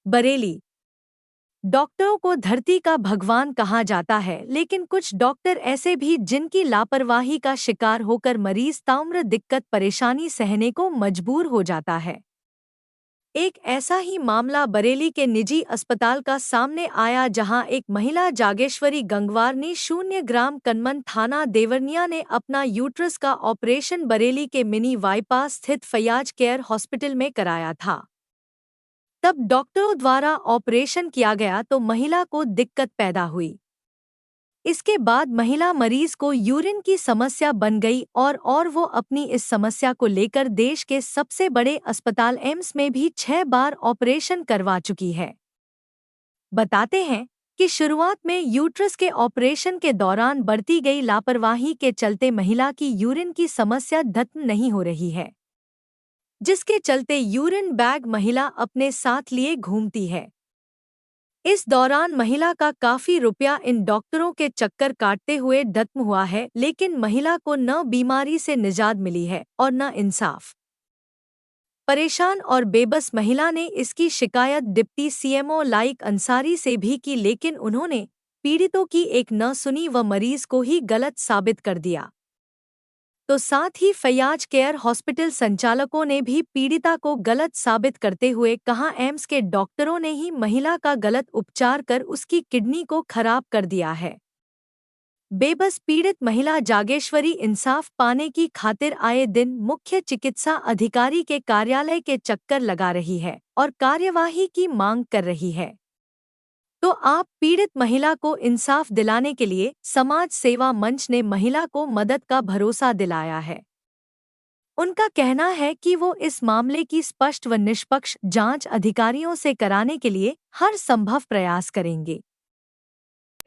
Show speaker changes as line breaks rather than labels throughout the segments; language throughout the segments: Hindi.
बरेली। डॉक्टरों को धरती का भगवान कहा जाता है, लेकिन कुछ डॉक्टर ऐसे भी जिनकी लापरवाही का शिकार होकर मरीज ताउम्र दिक्कत परेशानी सहने को मजबूर हो जाता है। एक ऐसा ही मामला बरेली के निजी अस्पताल का सामने आया, जहां एक महिला जागेश्वरी गंगवार ने 0 ग्राम कनमन थाना देवरनिया ने अपना यूट्रस का ऑपरेशन बरेली के मिनी बाईपास स्थित फयाज केयर हॉस्पिटल में कराया था। तब डॉक्टरों द्वारा ऑपरेशन किया गया तो महिला को दिक्कत पैदा हुई। इसके बाद महिला मरीज को यूरिन की समस्या बन गई और वो अपनी इस समस्या को लेकर देश के सबसे बड़े अस्पताल एम्स में भी 6 बार ऑपरेशन करवा चुकी है। बताते हैं कि शुरुआत में यूट्रस के ऑपरेशन के दौरान बरती गई लापरवाही के चलते महिला की यूरिन की समस्या खत्म नहीं हो रही है, जिसके चलते यूरिन बैग महिला अपने साथ लिए घूमती है। इस दौरान महिला का काफी रुपया इन डॉक्टरों के चक्कर काटते हुए खत्म हुआ है, लेकिन महिला को न बीमारी से निजात मिली है और न इंसाफ। परेशान और बेबस महिला ने इसकी शिकायत डिप्टी सीएमओ लाइक अंसारी से भी की, लेकिन उन्होंने पीड़ितों की एक न सुनी व मरीज को ही गलत साबित कर दिया। तो साथ ही फयाज केयर हॉस्पिटल संचालकों ने भी पीड़िता को गलत साबित करते हुए कहा, एम्स के डॉक्टरों ने ही महिला का गलत उपचार कर उसकी किडनी को खराब कर दिया है। बेबस पीड़ित महिला जागेश्वरी इंसाफ पाने की खातिर आए दिन मुख्य चिकित्सा अधिकारी के कार्यालय के चक्कर लगा रही है और कार्यवाही की मांग कर रही है। तो आप पीड़ित महिला को इंसाफ दिलाने के लिए समाज सेवा मंच ने महिला को मदद का भरोसा दिलाया है। उनका कहना है कि वो इस मामले की स्पष्ट व निष्पक्ष जांच अधिकारियों से कराने के लिए हर संभव प्रयास करेंगे।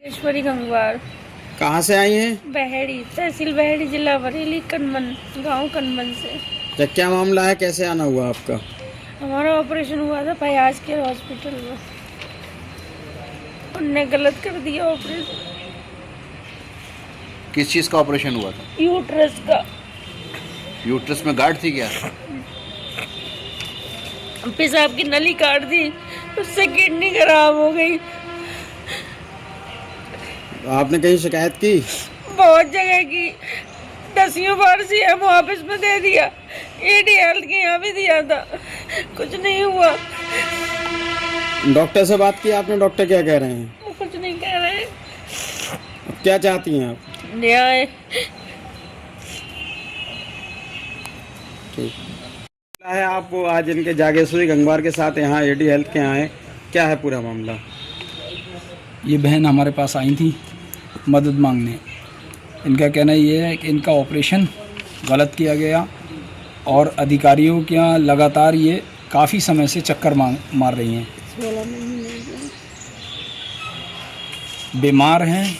ईश्वरी गंगवार।
कहाँ से आई हैं?
बहेड़ी, तहसील बहेड़ी, जिला बरेली, कनमन गांव कनमन से।
तो क्या मामला है, कैसे आना हुआ आपका?
हमारा ऑपरेशन हुआ था फयाज के हॉस्पिटल में, उनने गलत कर दिया ऑपरेशन।
किस चीज़ का ऑपरेशन हुआ था?
यूट्रस का।
यूट्रस में गांठ थी क्या?
पेशाब की नली काट दी, उससे किडनी खराब हो गई।
आपने कहीं शिकायत की?
बहुत जगह की, 10 बार सीएम ऑफिस में दे दिया, एडी हेल्थ के यहाँ भी दिया था, कुछ नहीं हुआ।
डॉक्टर से बात की आपने? डॉक्टर क्या कह रहे हैं?
वो कुछ नहीं कह रहे हैं।
अब क्या चाहती हैं आप?
न्याय।
ठीक है, आप आज इनके जागेश्वरी गंगवार के साथ यहाँ एडी हेल्थ के यहाँ आए, क्या है पूरा मामला?
ये बहन हमारे पास आई थी मदद मांगने। इनका कहना ये है कि इनका ऑपरेशन गलत किया गया और अधिकारियों के यहाँ लगातार ये काफ़ी समय से चक्कर मार रही हैं। बीमार हैं,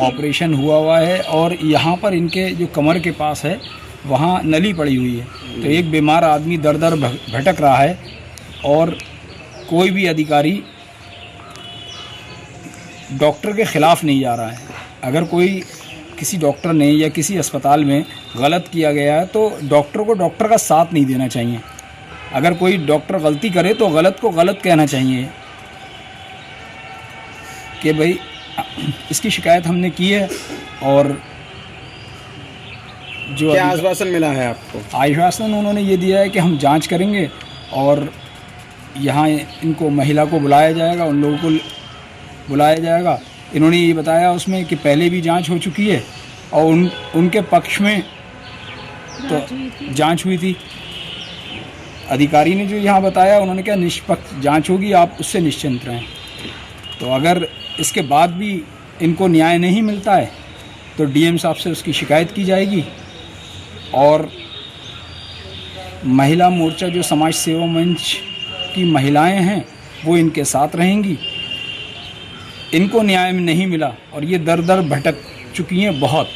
ऑपरेशन हुआ है और यहाँ पर इनके जो कमर के पास है वहाँ नली पड़ी हुई है। तो एक बीमार आदमी दर दर भटक रहा है और कोई भी अधिकारी डॉक्टर के ख़िलाफ़ नहीं जा रहा है। अगर कोई किसी डॉक्टर ने या किसी अस्पताल में गलत किया गया है तो डॉक्टर को डॉक्टर का साथ नहीं देना चाहिए। अगर कोई डॉक्टर गलती करे तो गलत को गलत कहना चाहिए कि भाई इसकी शिकायत हमने की है। और जो
क्या आश्वासन मिला है आपको?
आश्वासन उन्होंने ये दिया है कि हम जांच करेंगे और यहाँ इनको महिला को बुलाया जाएगा, उन लोगों को बुलाया जाएगा। इन्होंने ये बताया उसमें कि पहले भी जांच हो चुकी है और उनके पक्ष में तो जांच हुई थी। अधिकारी ने जो यहाँ बताया, उन्होंने क्या निष्पक्ष जांच होगी, आप उससे निश्चिंत रहें। तो अगर इसके बाद भी इनको न्याय नहीं मिलता है तो डीएम साहब से उसकी शिकायत की जाएगी और महिला मोर्चा जो समाज सेवा मंच की महिलाएं हैं वो इनके साथ रहेंगी। इनको न्याय नहीं मिला और ये दर दर भटक चुकी हैं बहुत,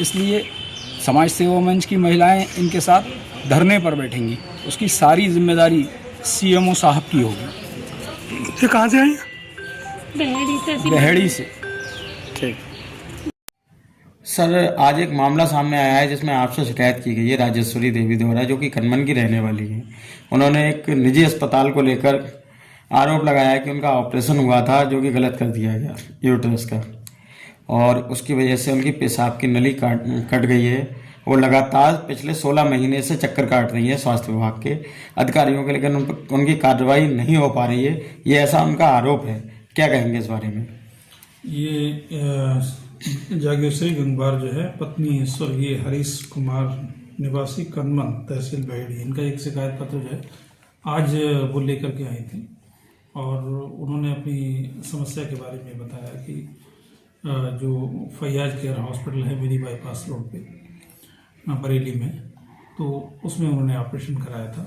इसलिए समाज सेवा मंच की महिलाएं इनके साथ धरने पर बैठेंगी। उसकी सारी जिम्मेदारी सीएमओ साहब की होगी।
ये कहाँ से आई?
बहेड़ी से।
ठीक सर, आज एक मामला सामने आया है जिसमें आपसे शिकायत की गई है राजेश्वरी देवी द्वारा, जो कि कनमन की रहने वाली है। उन्होंने एक निजी अस्पताल को लेकर आरोप लगाया है कि उनका ऑपरेशन हुआ था जो कि गलत कर दिया गया यूट्रस का, और उसकी वजह से उनकी पेशाब की नली कट गई है। वो लगातार पिछले 16 महीने से चक्कर काट रही है स्वास्थ्य विभाग के अधिकारियों के, लेकिन उनकी कार्रवाई नहीं हो पा रही है, ये ऐसा उनका आरोप है। क्या कहेंगे इस बारे में?
ये जागेश्वरी गंगवार जो है पत्नी स्वर्गीय हरीश कुमार निवासी कनमन तहसील बहेड़ी, इनका एक शिकायत पत्र जो है आज वो लेकर के आई थी और उन्होंने अपनी समस्या के बारे में बताया कि जो फैयाज केयर हॉस्पिटल है मेरी बाईपास रोड पे बरेली में, तो उसमें उन्होंने ऑपरेशन कराया था।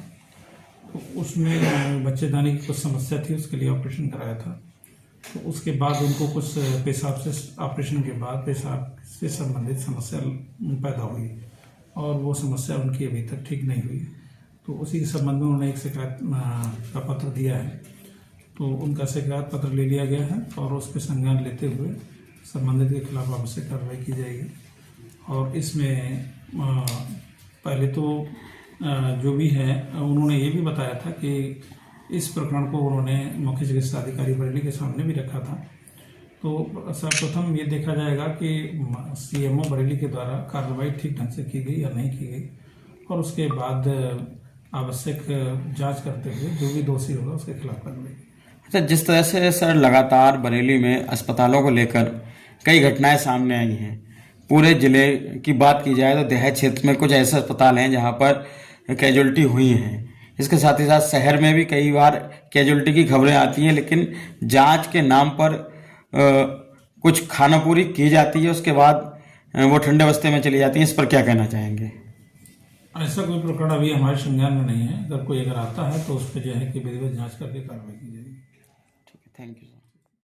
तो उसमें बच्चेदानी की कुछ समस्या थी, उसके लिए ऑपरेशन कराया था। तो उसके बाद उनको कुछ पेशाब से ऑपरेशन के बाद पेशाब से संबंधित समस्या पैदा हुई और वो समस्या उनकी अभी तक ठीक नहीं हुई। तो उसी के संबंध में उन्होंने एक शिकायत का पत्र दिया है। तो उनका शिकायत पत्र ले लिया गया है और उस पर संज्ञान लेते हुए संबंधित के खिलाफ आवश्यक कार्रवाई की जाएगी। और इसमें पहले तो जो भी है उन्होंने ये भी बताया था कि इस प्रकरण को उन्होंने मुख्य चिकित्सा अधिकारी बरेली के सामने भी रखा था। तो सर्वप्रथम ये देखा जाएगा कि सीएमओ बरेली के द्वारा कार्रवाई ठीक ढंग से की गई या नहीं की गई, और उसके बाद आवश्यक जांच करते हुए जो भी दोषी होगा उसके खिलाफ कार्रवाई।
अच्छा, जिस तरह से सर लगातार बरेली में अस्पतालों को लेकर कई घटनाएं सामने आई हैं, पूरे जिले की बात की जाए तो देहात क्षेत्र में कुछ ऐसे अस्पताल हैं जहां पर कैजुअल्टी हुई हैं। इसके साथ ही साथ शहर में भी कई बार कैजुअल्टी की खबरें आती हैं, लेकिन जांच के नाम पर कुछ खानापूरी की जाती है, उसके बाद वो ठंडे बस्ते में चली जाती है। इस पर क्या कहना चाहेंगे?
ऐसा कोई प्रकरण अभी हमारे संज्ञान में नहीं है। अगर कोई अगर आता है तो उस पर जो है कि विधिवत जांच करके कार्रवाई की जाएगी।
Thank you sir.